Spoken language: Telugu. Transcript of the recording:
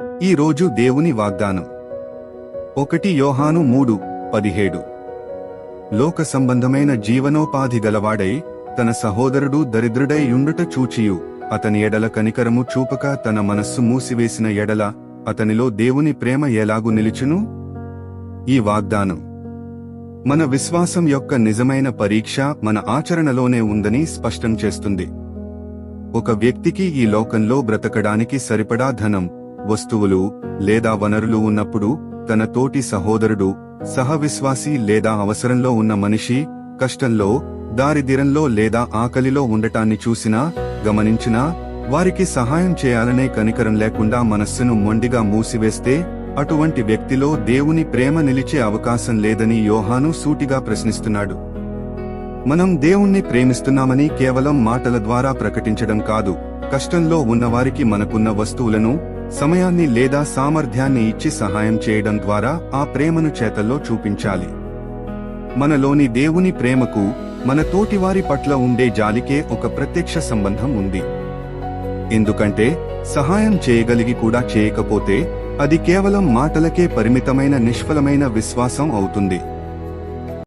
ఈ రోజు దేవుని వాగ్దానం 1 యోహాను 3:17 లోక సంబంధమైన జీవనోపాధి గలవాడై తన సహోదరుడు దరిద్రుడై యుండుట చూచియు అతని ఎడల కనికరము చూపక తన మనస్సు మూసివేసిన ఎడల అతనిలో దేవుని ప్రేమ ఎలాగు నిలుచును? ఈ వాగ్దానం మన విశ్వాసం యొక్క నిజమైన పరీక్ష మన ఆచరణలోనే ఉందని స్పష్టం చేస్తుంది. ఒక వ్యక్తికి ఈ లోకంలో బ్రతకడానికి సరిపడా ధనం, వస్తువులు లేదా వనరులు ఉన్నప్పుడు తన తోటి సహోదరుడు, సహవిశ్వాసి లేదా అవసరంలో ఉన్న మనిషి కష్టంలో, దారిద్ర్యంలో లేదా ఆకలిలో ఉండటాన్ని చూసినా, గమనించినా వారికి సహాయం చేయాలనే కనికరం లేకుండా మనస్సును మొండిగా మూసివేస్తే అటువంటి వ్యక్తిలో దేవుని ప్రేమ నిలిచే అవకాశం లేదని యోహాను సూటిగా ప్రశ్నిస్తున్నాడు. మనం దేవుణ్ణి ప్రేమిస్తున్నామని కేవలం మాటల ద్వారా ప్రకటించడం కాదు, కష్టంలో ఉన్నవారికి మనకున్న వస్తువులను, సమయాన్ని లేదా సామర్థ్యాన్ని ఇచ్చి సహాయం చేయడం ద్వారా ఆ ప్రేమను చేతల్లో చూపించాలి. మనలోని దేవుని ప్రేమకు మన తోటివారి పట్ల ఉండే జాలికే ఒక ప్రత్యక్ష సంబంధం ఉంది. ఎందుకంటే సహాయం చేయగలిగి కూడా చేయకపోతే అది కేవలం మాటలకే పరిమితమైన నిష్ఫలమైన విశ్వాసం అవుతుంది.